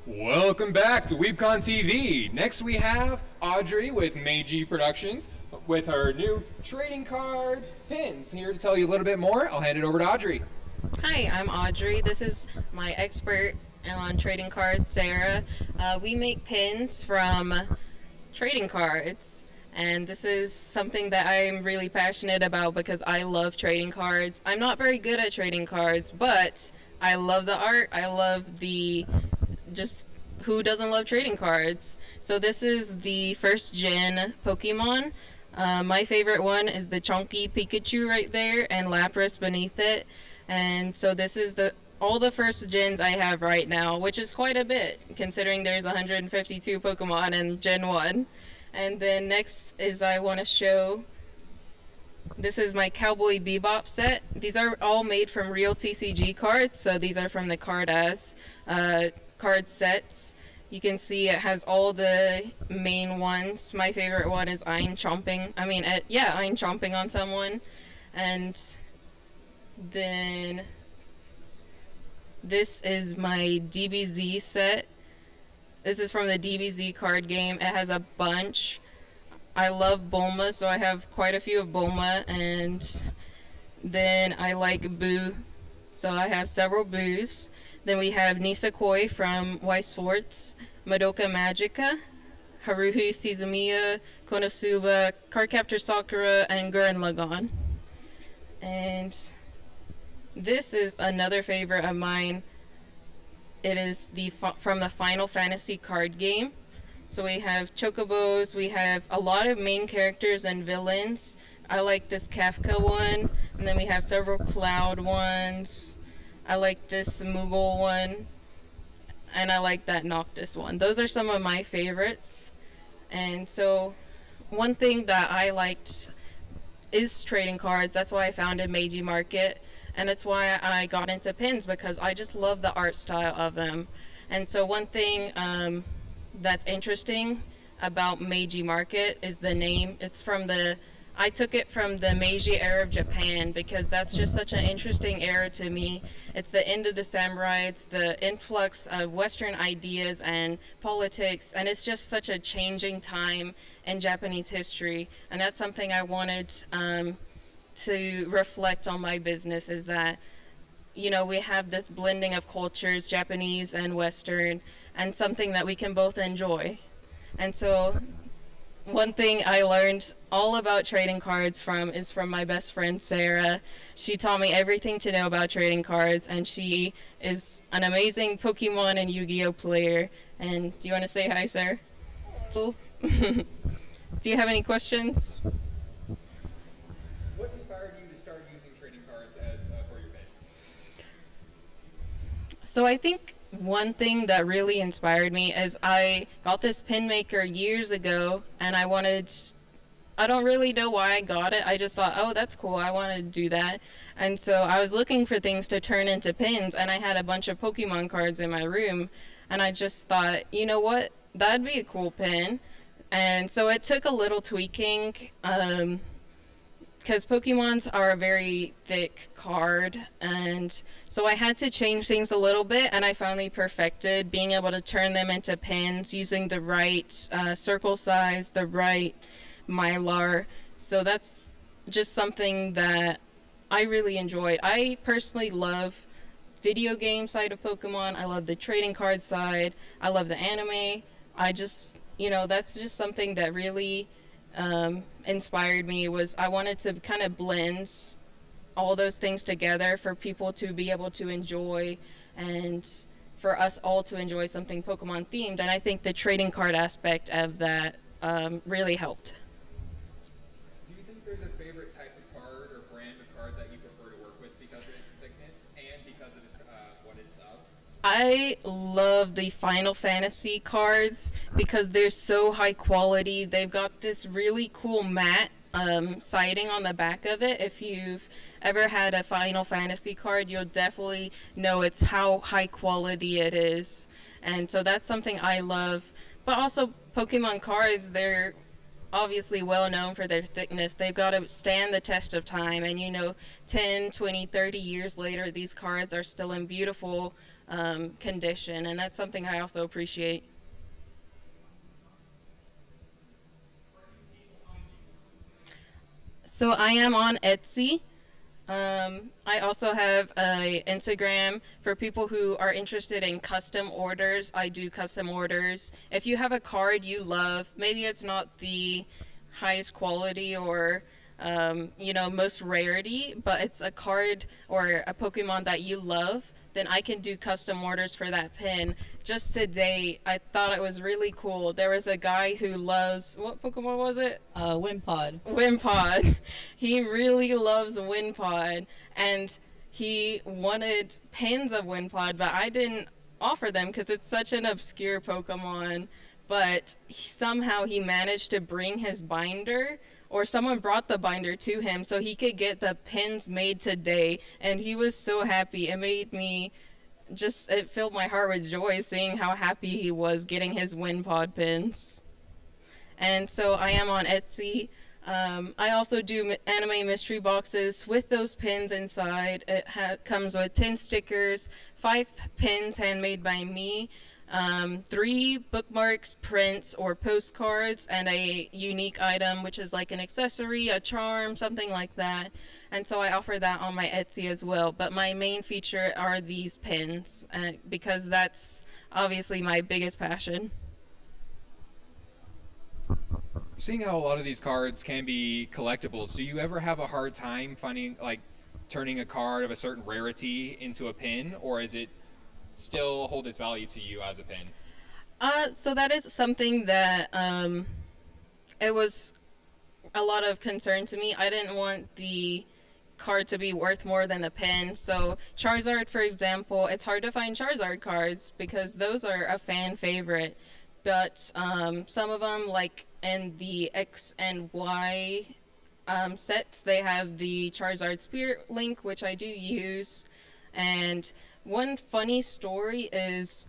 Welcome back to Weebcon TV. Next we have Audrey with Meiji Productions with her new trading card pins. Here to tell you a little bit more, I'll hand it over to Audrey. Hi, I'm Audrey. This is my expert on trading cards, Sarah. We make pins from trading cards, and this is something that I'm really passionate about because I love trading cards. I'm not very good at trading cards, but I love the art. I love the just who doesn't love trading cards. So this is the first gen Pokemon. My favorite one is the chunky Pikachu right there and Lapras beneath it. And so this is all the first gens I have right now, which is quite a bit considering there's 152 Pokemon in Gen 1. And then next is I want to show, this is my Cowboy Bebop set. These are all made from real TCG cards, so these are from the card sets. You can see it has all the main ones. My favorite one is Ein chomping on someone. And then this is my DBZ set. This is from the DBZ card game. It has a bunch. I love Bulma, so I have quite a few of Bulma. And then I like Boo, so I have several Boos. Then we have Nisakoi from Y Swords, Madoka Magica, Haruhi Suzumiya, Konosuba, Cardcaptor Sakura, and Gurren Lagann. And this is another favorite of mine. It is from the Final Fantasy card game. So we have Chocobos, we have a lot of main characters and villains. I like this Kafka one, and then we have several Cloud ones. I like this Moogle one, and I like that Noctis one. Those are some of my favorites. And so one thing that I liked is trading cards. That's why I founded MajiMarket, and it's why I got into pins, because I just love the art style of them. And so one thing that's interesting about MajiMarket is the name. I took it from the Meiji era of Japan, because that's just such an interesting era to me. It's the end of the samurai, it's the influx of Western ideas and politics, and it's just such a changing time in Japanese history. And that's something I wanted to reflect on my business, is that, you know, we have this blending of cultures, Japanese and Western, and something that we can both enjoy. And so one thing I learned all about trading cards is from my best friend Sarah. She taught me everything to know about trading cards, and she is an amazing Pokemon and Yu-Gi-Oh player. And do you want to say hi, Sarah? Hello. Do you have any questions? What inspired you to start using trading cards for your pins? So I think one thing that really inspired me is I got this pin maker years ago, and I don't really know why I got it. I just thought, oh, that's cool, I want to do that. And so I was looking for things to turn into pins, and I had a bunch of Pokemon cards in my room, and I just thought, you know what, that'd be a cool pin. And so it took a little tweaking, because Pokemons are a very thick card, and so I had to change things a little bit, and I finally perfected being able to turn them into pins using the right circle size, the right mylar. So that's just something that I really enjoyed. I personally love video game side of Pokemon. I love the trading card side. I love the anime. That's just something that really inspired me. Was I wanted to kind of blend all those things together for people to be able to enjoy, and for us all to enjoy something Pokemon themed. And I think the trading card aspect of that really helped. Do you think there's a favorite type of card or brand of card that you prefer to work with because of its thickness and because of what it's of? I love the Final Fantasy cards because they're so high quality. They've got this really cool matte siding on the back of it. If you've ever had a Final Fantasy card, you'll definitely know it's how high quality it is. And so that's something I love. But also Pokemon cards, they're obviously well known for their thickness. They've got to stand the test of time, and 10, 20, 30 years later, these cards are still in beautiful condition, and that's something I also appreciate. So I am on Etsy. I also have a Instagram for people who are interested in custom orders. I do custom orders. If you have a card you love, maybe it's not the highest quality or most rarity, but it's a card or a Pokemon that you love, then I can do custom orders for that pin. Just today, I thought it was really cool. There was a guy who loves, what Pokemon was it? Wimpod. Wimpod. He really loves Wimpod, and he wanted pins of Wimpod, but I didn't offer them because it's such an obscure Pokemon. But somehow he managed to bring his binder, or someone brought the binder to him so he could get the pins made today, and he was so happy. It filled my heart with joy seeing how happy he was getting his Wimpod pins. And so I am on Etsy. I also do anime mystery boxes with those pins inside. It comes with 10 stickers, 5 pins handmade by me, 3 bookmarks, prints, or postcards, and a unique item, which is like an accessory, a charm, something like that. And so I offer that on my Etsy as well. But my main feature are these pins, because that's obviously my biggest passion. Seeing how a lot of these cards can be collectibles, do you ever have a hard time finding, like, turning a card of a certain rarity into a pin, or is it still hold its value to you as a pin? So that is something that it was a lot of concern to me. I didn't want the card to be worth more than a pin. So Charizard, for example, it's hard to find Charizard cards because those are a fan favorite. But some of them, like in the X and Y sets, they have the Charizard Spirit Link, which I do use. And one funny story is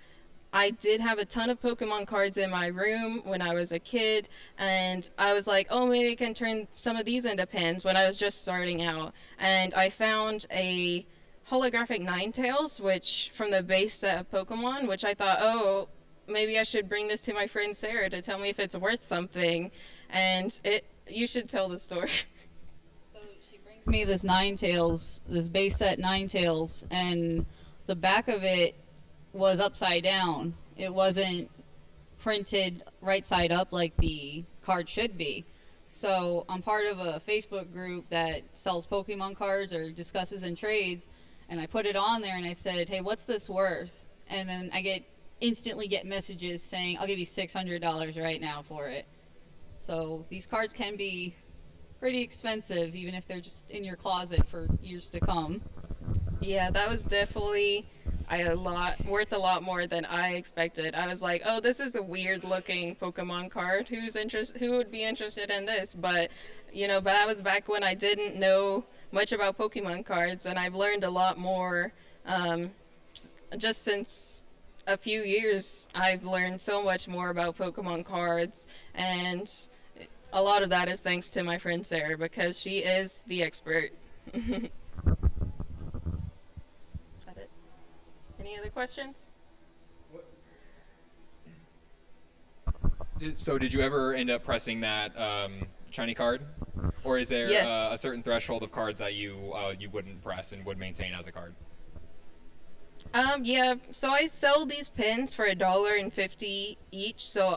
I did have a ton of Pokemon cards in my room when I was a kid, and I was like, oh, maybe I can turn some of these into pins when I was just starting out. And I found a holographic Ninetales, which from the base set of Pokemon, which I thought, oh, maybe I should bring this to my friend Sarah to tell me if it's worth something. And you should tell the story. So she brings me this Ninetales, this base set Ninetales, and the back of it was upside down. It wasn't printed right side up like the card should be. So I'm part of a Facebook group that sells Pokemon cards or discusses and trades, and I put it on there and I said, hey, what's this worth? And then I instantly get messages saying, I'll give you $600 right now for it. So these cards can be pretty expensive, even if they're just in your closet for years to come. Yeah, that was definitely worth a lot more than I expected. I was like, oh, this is a weird looking Pokemon card. Who would be interested in this? But that was back when I didn't know much about Pokemon cards, and I've learned a lot more. Just since a few years, I've learned so much more about Pokemon cards, and a lot of that is thanks to my friend Sarah, because she is the expert. Any other questions? So did you ever end up pressing that shiny card? Or is there Yeah. a certain threshold of cards that you wouldn't press and would maintain as a card? Yeah, so I sell these pins for $1.50 each. So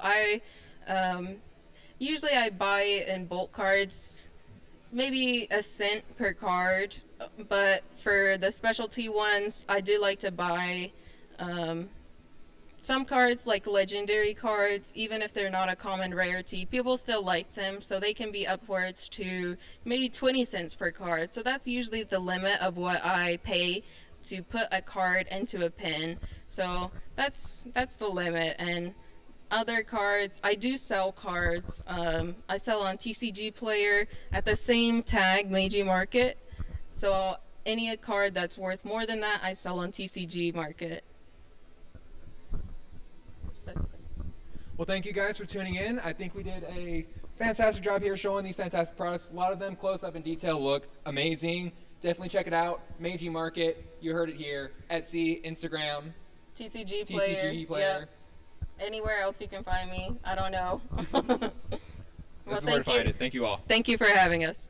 usually I buy in bulk cards, maybe a cent per card. But for the specialty ones, I do like to buy some cards, like legendary cards, even if they're not a common rarity. People still like them, so they can be upwards to maybe 20 cents per card. So that's usually the limit of what I pay to put a card into a pin. So that's the limit. And other cards, I do sell cards. I sell on TCG Player at the same tag, MajiMarket. So any card that's worth more than that, I sell on TCG Market. That's it. Well, thank you guys for tuning in. I think we did a fantastic job here showing these fantastic products. A lot of them close up in detail look amazing. Definitely check it out. MajiMarket, you heard it here. Etsy, Instagram, TCG TCG player. Yep. Anywhere else you can find me, I don't know. This is where to find it. Thank you all. Thank you for having us.